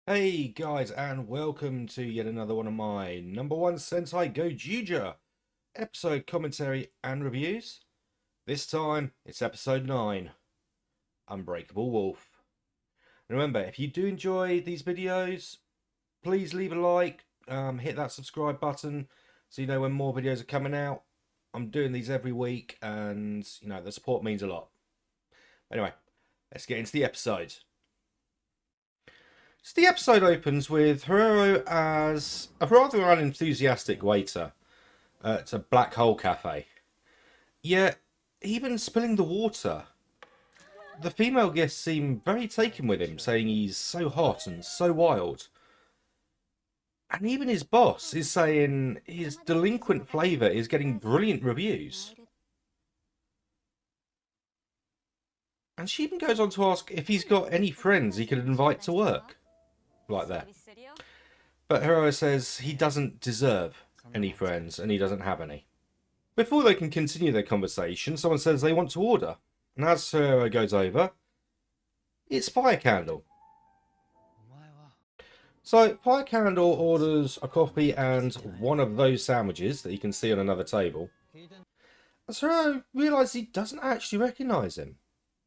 Hey guys, and welcome to yet another one of my #1 Sentai Gozyuger episode commentary and reviews. This time it's episode 9, Unbreakable Wolf. And remember, if you do enjoy these videos, please leave a like, hit that subscribe button so you know when more videos are coming out. I'm doing these every week and the support means a lot. Anyway, let's get into the episode. So the episode opens with Heroa as a rather unenthusiastic waiter at a black hole cafe. Yet, even spilling the water, the female guests seem very taken with him, saying he's so hot and so wild. And even his boss is saying his delinquent flavour is getting brilliant reviews. And she even goes on to ask if he's got any friends he could invite to work. Like that. But Heroa says he doesn't deserve any friends and he doesn't have any. Before they can continue their conversation, someone says they want to order. And as Heroa goes over, it's Fire Candle. So Fire Candle orders a coffee and one of those sandwiches that you can see on another table. And Heroa realises he doesn't actually recognise him.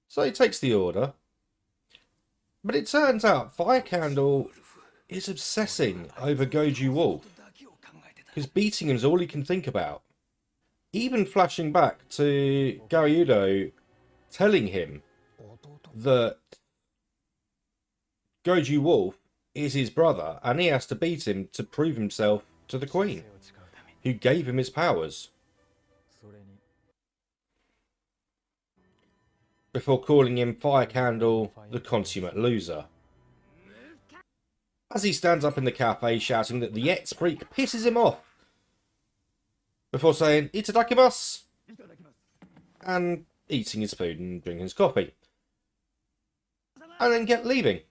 So he takes the order. But it turns out Fire Candle is obsessing over Goju Wolf, because beating him is all he can think about. Even flashing back to Gaudo telling him that Goju Wolf is his brother and he has to beat him to prove himself to the Queen, who gave him his powers. Before calling him Fire Candle the consummate loser. As he stands up in the cafe shouting that the ex-freak pisses him off. Before saying, "Itadakimasu!" and eating his food and drinking his coffee. And then leaving.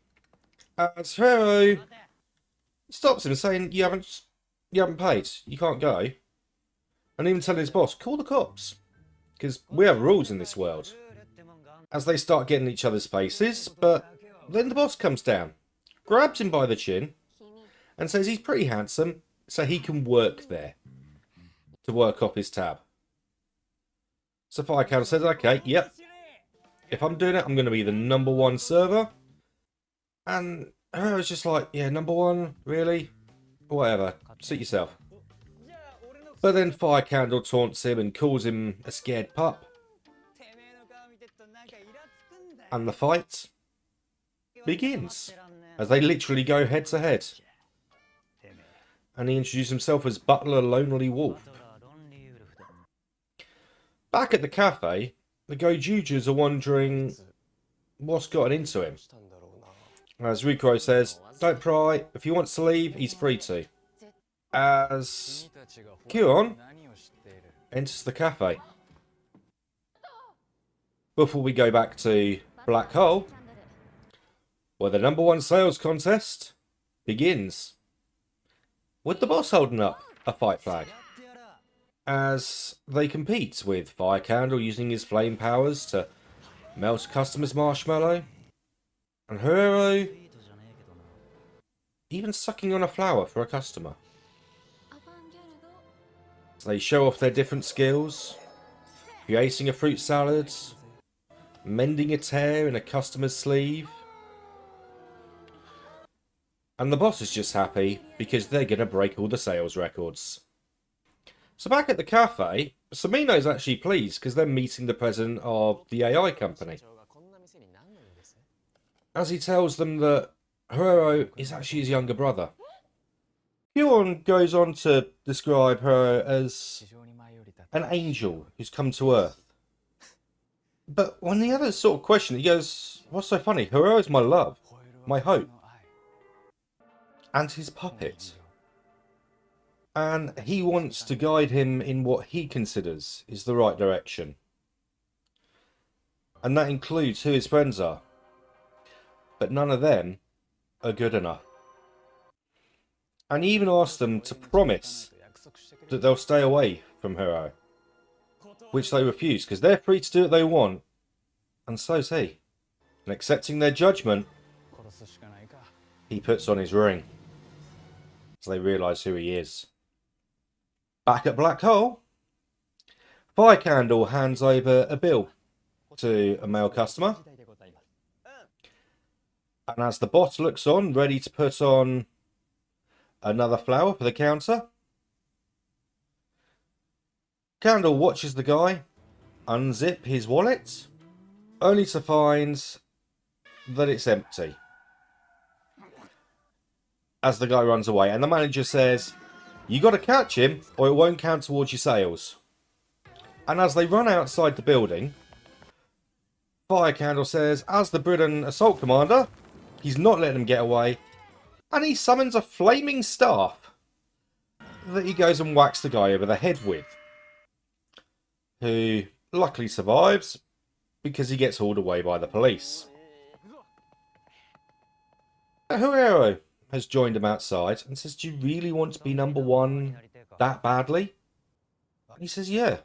As Heroa stops him saying, you haven't paid, you can't go. And even telling his boss, call the cops. Because we have rules in this world. As they start getting each other's faces, but then the boss comes down, grabs him by the chin, and says he's pretty handsome, so he can work there, to work off his tab. So Fire Candle says, okay, yep, if I'm doing it, I'm going to be the #1 server. And Heroa's just like, yeah, #1, really? Whatever, suit yourself. But then Fire Candle taunts him and calls him a scared pup. And the fight begins, as they literally go head to head. And he introduced himself as Butler Lonely Wolf. Back at the cafe, the Gozyugers are wondering what's gotten into him. As Rikuro says, don't pry, if he wants to leave, he's free to. As Kyon enters the cafe. Before we go back to Black Hole, where the #1 sales contest begins, with the boss holding up a fight flag, as they compete with Fire Candle using his flame powers to melt a customer's marshmallow, and Heroa even sucking on a flower for a customer. They show off their different skills, creating a fruit salad, mending a tear in a customer's sleeve. And the boss is just happy because they're going to break all the sales records. So back at the cafe, Samino's actually pleased because they're meeting the president of the AI company. As he tells them that Heroa is actually his younger brother. Kyon goes on to describe Heroa as an angel who's come to Earth. But when the others sort of question, he goes, what's so funny? Heroa is my love, my hope, and his puppet. And he wants to guide him in what he considers is the right direction. And that includes who his friends are. But none of them are good enough. And he even asks them to promise that they'll stay away from Heroa. Which they refuse, because they're free to do what they want, and so's he. And accepting their judgment, he puts on his ring. So they realise who he is. Back at Black Hole, Fire Candle hands over a bill to a male customer. And as the boss looks on, ready to put on another flower for the counter, Candle watches the guy unzip his wallet, only to find that it's empty. As the guy runs away, and the manager says, "You got to catch him or it won't count towards your sales." And as they run outside the building, Fire Candle says, as the Britain assault commander, he's not letting him get away, and he summons a flaming staff that he goes and whacks the guy over the head with, who luckily survives because he gets hauled away by the police. Heroa has joined him outside and says, "Do you really want to be #1 that badly?" And he says, "Yeah."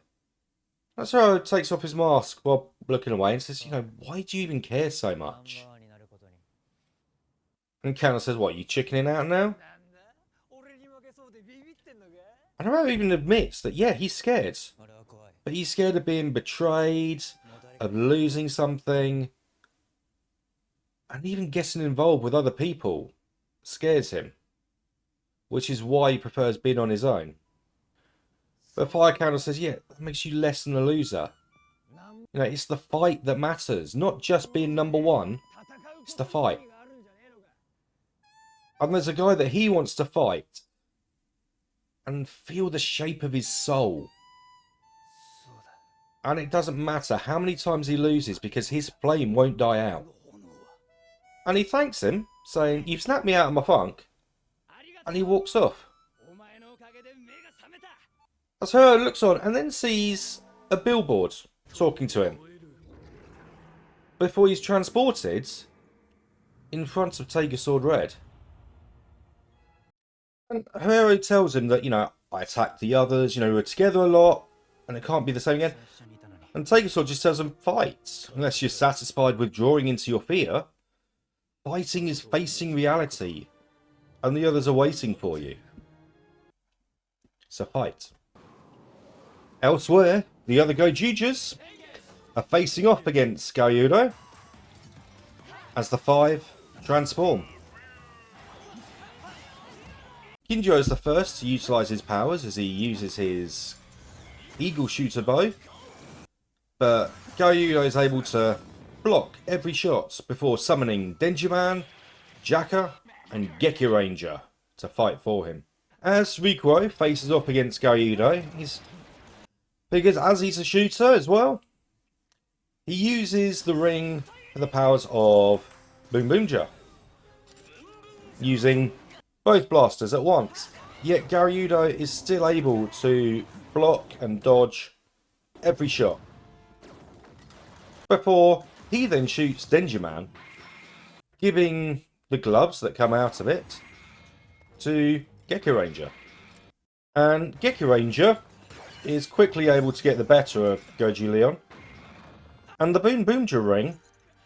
That's how he takes off his mask while looking away and says, "Why do you even care so much?" And Candle says, "What, you chickening out now?" And Heroa even admits that, yeah, he's scared. But he's scared of being betrayed, of losing something, and even getting involved with other people scares him, which is why he prefers being on his own. But Fire Candle says, yeah, that makes you less than a loser. It's the fight that matters, not just being #1, it's the fight. And there's a guy that he wants to fight and feel the shape of his soul. And it doesn't matter how many times he loses because his flame won't die out. And he thanks him, saying, "You've snapped me out of my funk." And he walks off. As Heroa looks on and then sees a billboard talking to him before he's transported in front of Tiger Sword Red. And Heroa tells him that, I attacked the others, we're together a lot, and it can't be the same again. And Tiger Sword just tells him, fight. Unless you're satisfied withdrawing into your fear, fighting is facing reality, and the others are waiting for you. So fight. Elsewhere, the other Gozyugers are facing off against Gaudo as the 5 transform. Kinjo is the first to utilise his powers as he uses his eagle shooter bow, but Gaudo is able to block every shot before summoning Denjiman, Jaka and Geki Ranger to fight for him. As Rikuo faces off against Gaudo, because as he's a shooter as well, he uses the ring for the powers of Boom Boomja, using both blasters at once. Yet Gaudo is still able to block and dodge every shot, before he then shoots Denjiman, giving the gloves that come out of it to Geki Ranger. And Geki Ranger is quickly able to get the better of Goju Leon, and the Boom Boomja ring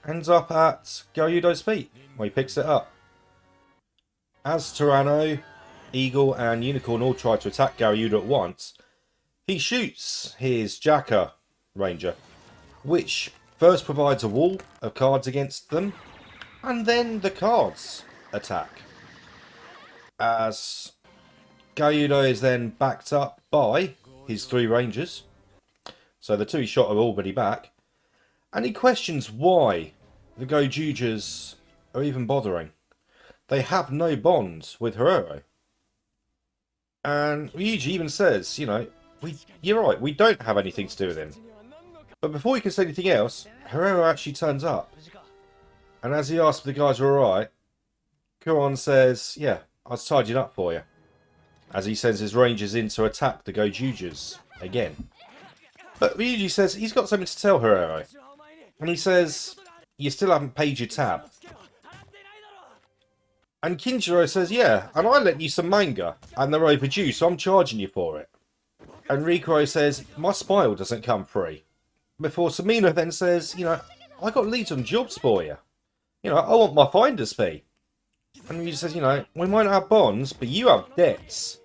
ends up at Gaudo's feet, where he picks it up. As Tyranno, Eagle and Unicorn all try to attack Gaudo at once, he shoots his Jaka Ranger, which first provides a wall of cards against them, and then the cards attack. As Gaudo is then backed up by his 3 Rangers, so the 2 he shot are already back, and he questions why the Gozyugers are even bothering. They have no bond with Heroa. And Ryuji even says, you're right, we don't have anything to do with him. But before he can say anything else, Heroa actually turns up. And as he asks if the guys are alright, Kuron says, yeah, I was tidying up for you. As he sends his rangers in to attack the Gozyugers again. But Ryuji says he's got something to tell Heroa. And he says, you still haven't paid your tab. And Kinjiro says, yeah, and I lent you some manga, and they're overdue, so I'm charging you for it. And Rikuo says, my smile doesn't come free. Before Samina then says, I got leads on jobs for you. I want my finder's fee. And Ryuji says, you know, we might not have bonds, but you have debts.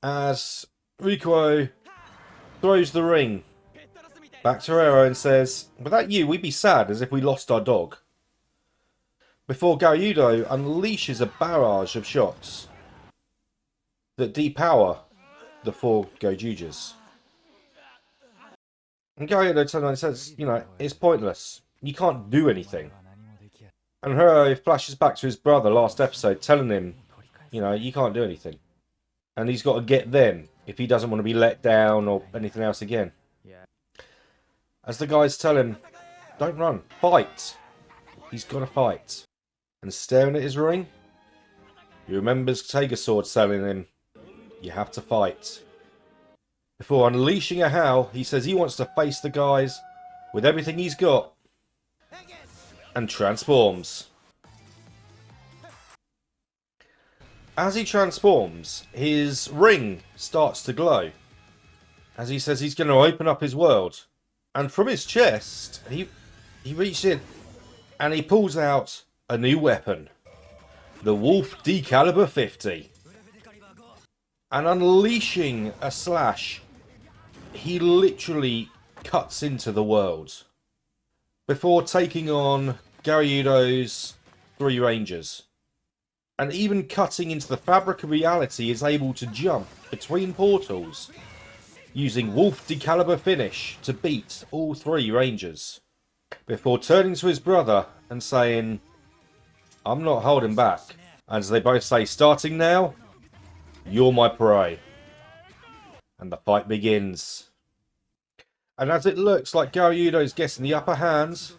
As Rikuo throws the ring back to Heroa and says, without you, we'd be sad as if we lost our dog. Before Gaudo unleashes a barrage of shots that depower the four Gozyugers. And Gaudo turns around and says, you know, it's pointless. You can't do anything. And Heroa flashes back to his brother last episode, telling him, you know, you can't do anything. And he's got to get them if he doesn't want to be let down or anything else again. As the guys tell him, don't run, fight. He's got to fight. And staring at his ring, he remembers Tiger Sword telling him, you have to fight. Before unleashing a howl, he says he wants to face the guys with everything he's got. And transforms. As he transforms, his ring starts to glow. As he says he's going to open up his world. And from his chest, he reaches in and he pulls out a new weapon. The Wolf D Caliber 50. And unleashing a slash, he literally cuts into the world. Before taking on Gaudo's 3 rangers. And even cutting into the fabric of reality is able to jump between portals. Using Wolf D Caliber finish to beat all 3 rangers. Before turning to his brother and saying, I'm not holding back. As they both say, starting now, you're my prey. And the fight begins. And as it looks like Gaudo's getting the upper hands,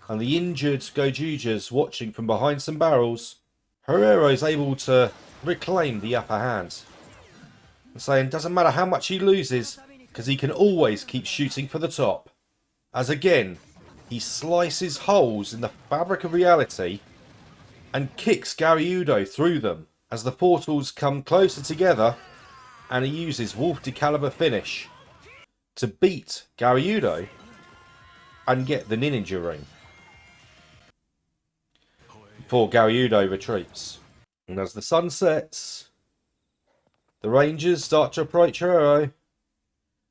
and the injured Gozyugers watching from behind some barrels, Heroa is able to reclaim the upper hand. And saying, doesn't matter how much he loses, because he can always keep shooting for the top. As again, he slices holes in the fabric of reality and kicks Gaudo through them as the portals come closer together, and he uses Wolf D Caliber finish to beat Gaudo and get the ninja ring. Before Gaudo retreats. And as the sun sets, the rangers start to approach Heroa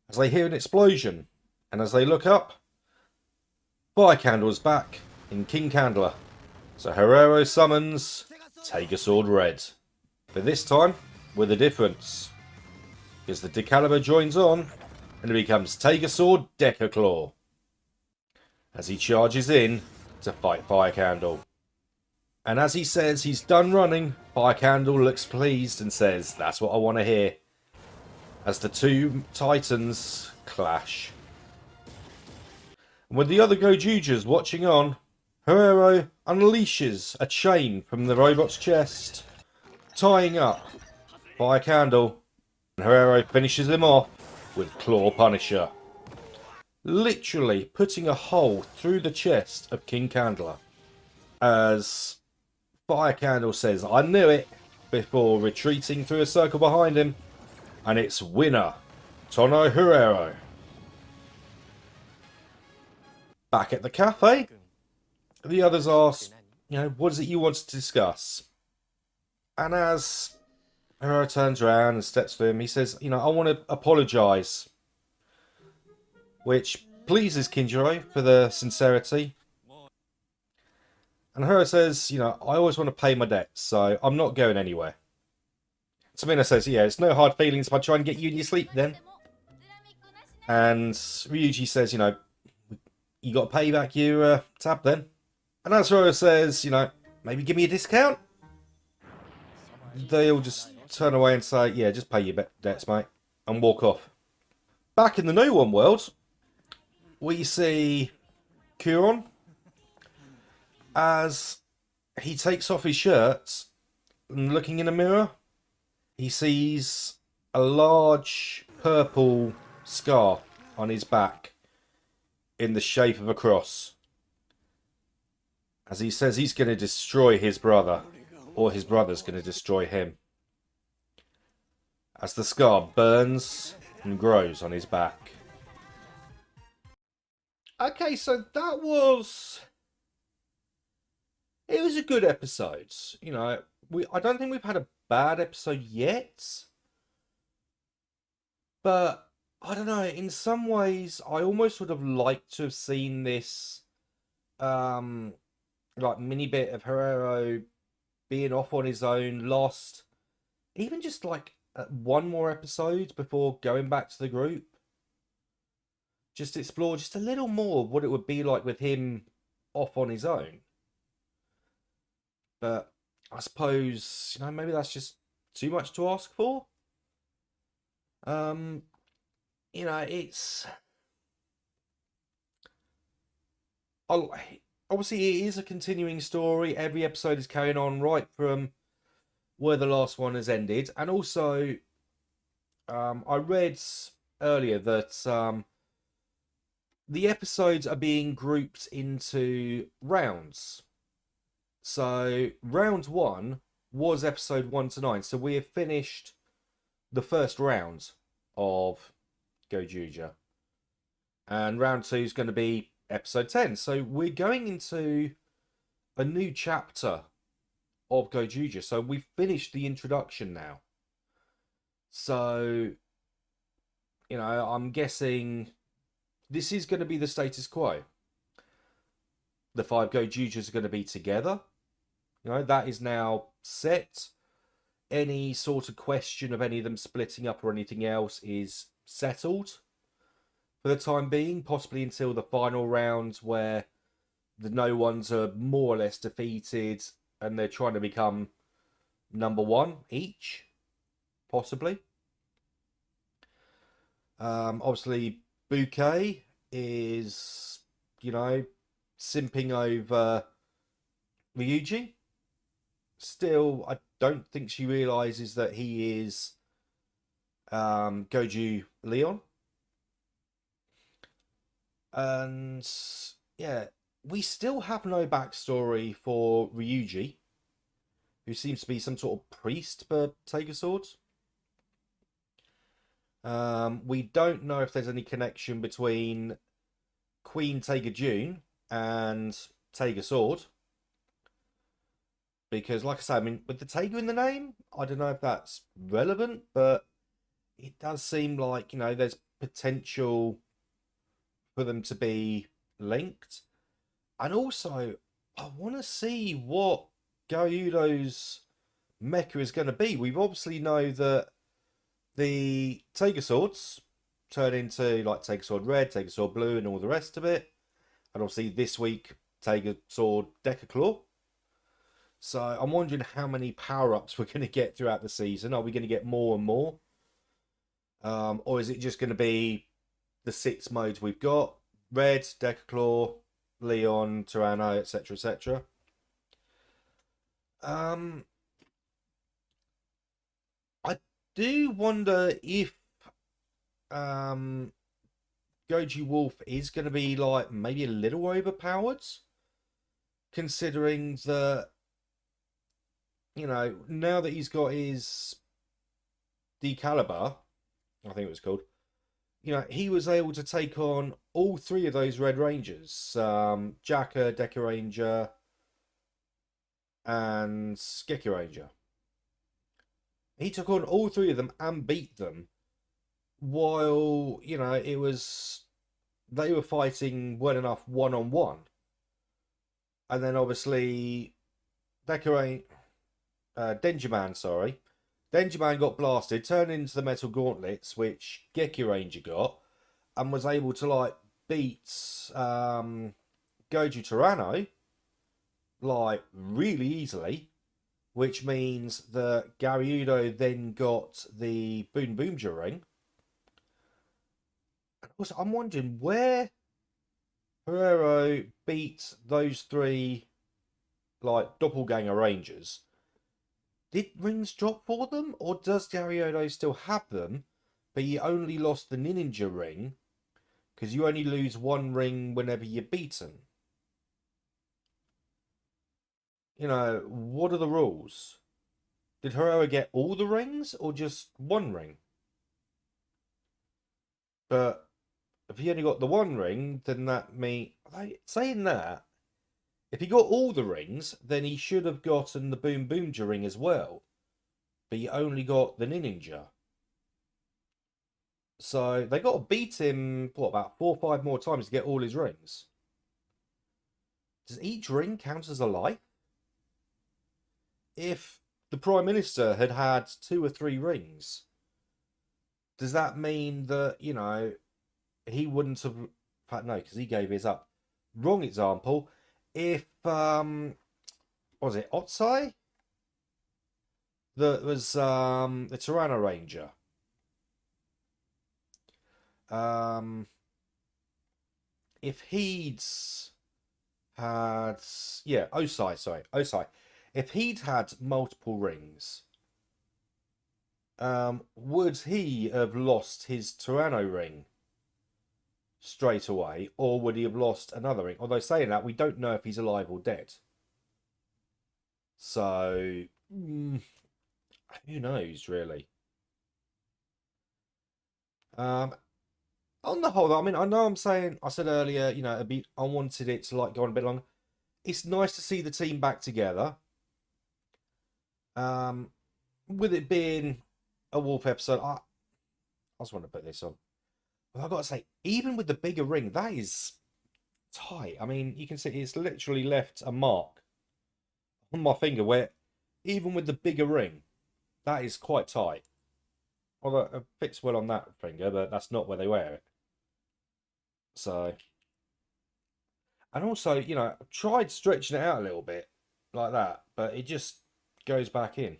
as they hear an explosion. And as they look up, Fire Candle's back in King Candler. So Heroa summons Tiger Sword Red. But this time, with a difference. Because the Decaliber joins on, and it becomes Tiger Sword Decker Claw. As he charges in to fight Fire Candle. And as he says he's done running, Fire Candle looks pleased and says, that's what I want to hear. As the 2 titans clash. And with the other Gozyugers watching on, Heroa unleashes a chain from the robot's chest, tying up Fire Candle, and Heroa finishes him off with Claw Punisher, literally putting a hole through the chest of King Candler. As Fire Candle says, I knew it, before retreating through a circle behind him, and it's winner, Tono Heroa. Back at the cafe, the others ask, you know, what is it you want to discuss? And as Heroa turns around and steps to him, he says, you know, I want to apologise. Which pleases Kinjiro for the sincerity. And Heroa says, you know, I always want to pay my debts, so I'm not going anywhere. Tamina says, yeah, it's no hard feelings if I try and get you in your sleep then. And Ryuji says, you know, you got to pay back your tab then. And as Heroa says, you know, maybe give me a discount. They all just turn away and say, yeah, just pay your debts, mate. And walk off. Back in the No.1 world, we see Kuron as he takes off his shirt and looking in a mirror, he sees a large purple scar on his back in the shape of a cross. As he says he's going to destroy his brother, or his brother's going to destroy him. As the scar burns and grows on his back. Okay, so that was it was a good episode. You know, I don't think we've had a bad episode yet, but I don't know. In some ways, I almost would have liked to have seen this, um, like mini bit of Herrero being off on his own, lost, even just like one more episode before going back to the group. Just explore just a little more what it would be like with him off on his own. But I suppose, maybe that's just too much to ask for. Um, it's oh, obviously it is a continuing story. Every episode is carrying on right from where the last one has ended, and also, I read earlier that the episodes are being grouped into rounds. So round one was episode 1 to 9. So we have finished the first round of Gozyuger. And round two is going to be episode 10. So we're going into a new chapter of Gozyuger. So we've finished the introduction now. So, I'm guessing this is going to be the status quo. The 5 Gozyugers are going to be together. That is now set. Any sort of question of any of them splitting up or anything else is settled for the time being, possibly until the final round where the No.1s are more or less defeated and they're trying to become number one each, possibly. Obviously, Bouquet is, simping over Ryuji. Still, I don't think she realizes that he is Goju Leon. And yeah, we still have no backstory for Ryuji, who seems to be some sort of priest for Tiger Swords. We don't know if there's any connection between Queen Taiga June and Taiga Sword. Because, like I say, with the Taiga in the name, I don't know if that's relevant, but it does seem like, there's potential for them to be linked. And also, I want to see what Gaudo's mecha is going to be. We obviously know that the Tiger Swords turn into like Tiger Sword Red, Tiger Sword Blue, and all the rest of it. And obviously this week, Tiger Sword Deca Claw. So I'm wondering how many power-ups we're going to get throughout the season. Are we going to get more and more? Or is it just going to be the 6 modes we've got? Red, Deca Claw, Leon, Tyranno, etc., etc. I do wonder if Goji Wolf is going to be like maybe a little overpowered, considering that now that he's got his Decaliber, I think it was called, he was able to take on all 3 of those Red Rangers, Jacka, Deca Ranger, and Geki Ranger. He took on all 3 of them and beat them, while it was they were fighting well enough one-on-one, and then obviously Deca Denjiman, sorry. Denjiman got blasted, turned into the metal gauntlets, which Geki Ranger got, and was able to beat Goju Tyranno really easily, which means that Garyudo then got the Boon Boomja ring. And also, I'm wondering where Herrero beat those 3 doppelganger rangers. Did rings drop for them, or does Garyudo still have them, but he only lost the Ninja ring because you only lose 1 ring whenever you're beaten? What are the rules? Did Herrera get all the rings or just 1 ring? But if he only got the 1 ring, then that means, saying that, If he got all the rings, then he should have gotten the Boom Boomja ring as well. But he only got the Ninja. So they got to beat him, what, about 4 or 5 more times to get all his rings. Does each ring count as a life? If the Prime Minister had had 2 or 3 rings, does that mean that, you know, he wouldn't have... In fact, no, because he gave his up. Wrong example. If, what was it, Otsai? That was the Tyranno Ranger. If he'd had... Yeah, Osai, sorry. Osai. If he'd had multiple rings, would he have lost his Tyranno ring straight away, or would he have lost another ring? Although saying that, we don't know if he's alive or dead. So, who knows, really? On the whole, I mean, I know I said earlier, you know, I wanted it to like go on a bit longer. It's nice to see the team back together. With it being a Wolf episode, I just want to put this on. But I've got to say, even with the bigger ring, that is tight. I mean, you can see it's literally left a mark on my finger where, even with the bigger ring, that is quite tight. Although it fits well on that finger, but that's not where they wear it. So, and also, you know, I tried stretching it out a little bit like that, but it just goes back in.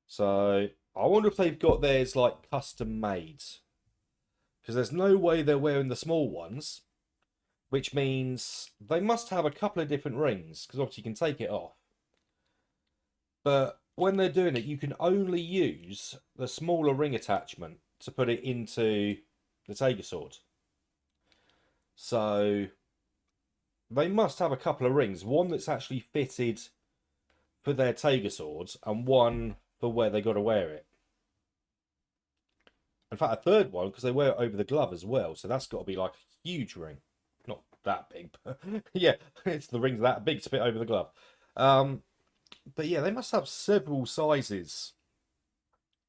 So, I wonder if they've got theirs like custom made. Because there's no way they're wearing the small ones, which means they must have a couple of different rings, because obviously you can take it off. But when they're doing it, you can only use the smaller ring attachment to put it into the Tiger Sword. So they must have a couple of rings. One that's actually fitted for their Tiger Swords, and one for where they got to wear it. In fact, a third one, because they wear it over the glove as well. So that's got to be like a huge ring. Not that big, but yeah, it's the rings that big to fit over the glove. But yeah, they must have several sizes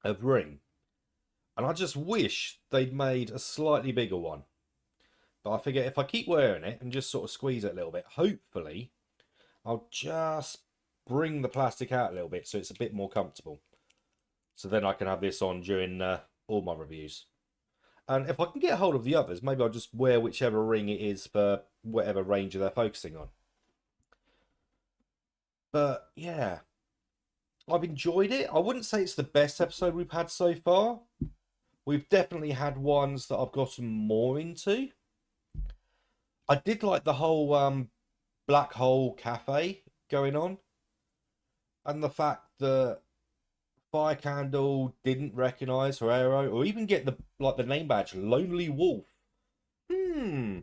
of ring. And I just wish they'd made a slightly bigger one. But I figure if I keep wearing it and just sort of squeeze it a little bit, hopefully I'll just bring the plastic out a little bit so it's a bit more comfortable. So then I can have this on during all my reviews. And if I can get a hold of the others, maybe I'll just wear whichever ring it is for whatever ranger they're focusing on. But yeah, I've enjoyed it. I wouldn't say it's the best episode we've had so far. We've definitely had ones that I've gotten more into. I did like the whole black hole cafe going on. And the fact that Fire Candle didn't recognise Heroa or even get the name badge, Lonely Wolf. You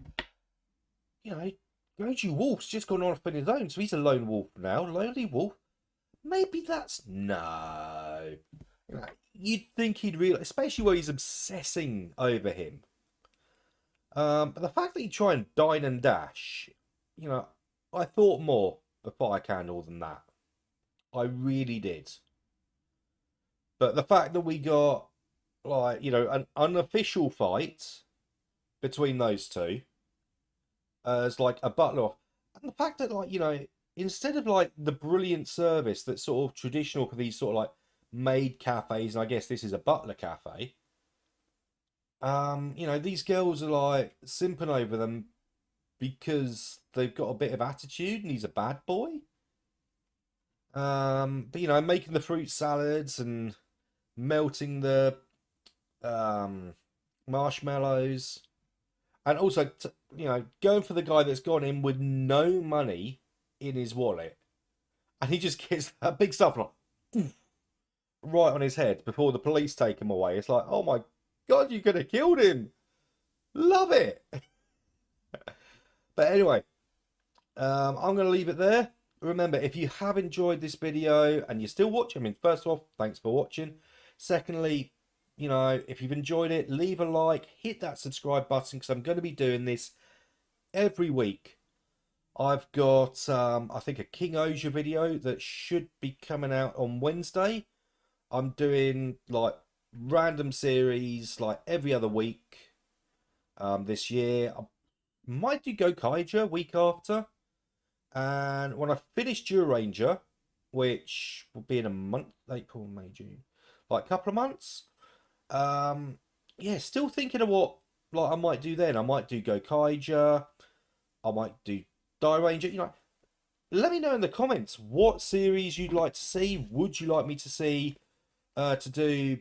know, Goju Wolf's just gone off on his own, so he's a lone wolf now. Lonely Wolf. Maybe that's no. You know, you'd think he'd realise, especially where he's obsessing over him. But the fact that he try and dine and dash, you know, I thought more of Fire Candle than that. I really did. But the fact that we got, like, you know, an unofficial fight between those two as, like, a butler. And the fact that, like, you know, instead of, like, the brilliant service that's sort of traditional for these sort of, like, maid cafes, and I guess this is a butler cafe, you know, these girls are, like, simping over them because they've got a bit of attitude and he's a bad boy. But, you know, making the fruit salads and melting the marshmallows, and also you know, going for the guy that's gone in with no money in his wallet, and he just gets that big stuff like right on his head before the police take him away. It's like, oh my god, you could have killed him. Love it. But anyway, I'm going to leave it there. Remember, if you have enjoyed this video and you're still watching, I mean, first of all, thanks for watching. Secondly, you know, if you've enjoyed it, leave a like, hit that subscribe button, because I'm going to be doing this every week. I've got, I think, a King Oja video that should be coming out on Wednesday. I'm doing like random series like every other week this year. I might do Go Kaija week after. And when I finish Ranger, which will be in a month, April, May, June, like a couple of months. Yeah, still thinking of what like I might do then. I might do Go Kaija. I might do Ranger. You know, let me know in the comments what series you'd like to see. Would you like me to see to do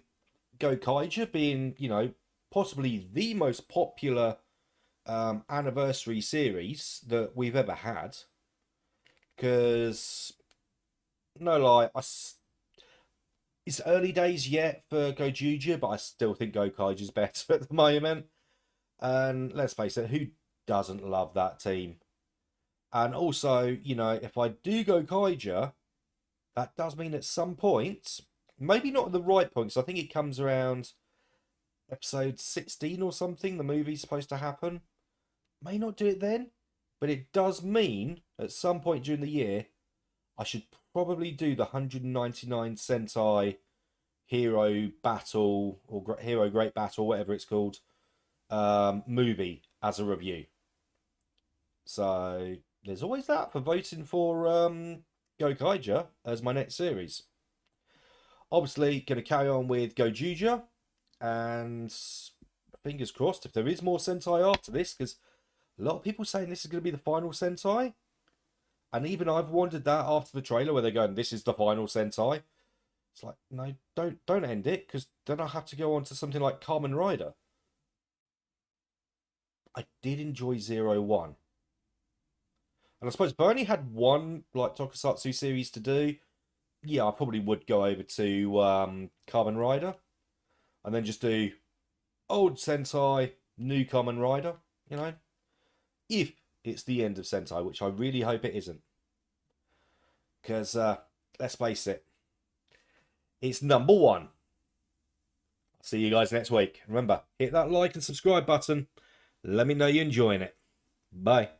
Go Kaija being, you know, possibly the most popular anniversary series that we've ever had? Because no lie, it's early days yet for Gojuja, but I still think Go Kaiju's better at the moment. And let's face it, who doesn't love that team? And also, you know, if I do Go Kaija, that does mean at some point, maybe not at the right point, because I think it comes around episode 16 or something, the movie's supposed to happen. May not do it then, but it does mean at some point during the year, I should probably do the 199 Sentai Hero Battle or Hero Great Battle, whatever it's called, movie as a review. So there's always that for voting for Go Kaija as my next series. Obviously, going to carry on with Gojuja, and fingers crossed if there is more Sentai after this, because a lot of people saying this is going to be the final Sentai. And even I've wondered that after the trailer where they're going, this is the final Sentai. It's like, no, don't end it, because then I have to go on to something like Kamen Rider. I did enjoy 01. And I suppose if I only had one like Tokusatsu series to do, yeah, I probably would go over to Kamen Rider. And then just do old Sentai, new Kamen Rider, you know? If it's the end of Sentai, which I really hope it isn't. Because, let's face it, it's number one. See you guys next week. Remember, hit that like and subscribe button. Let me know you're enjoying it. Bye.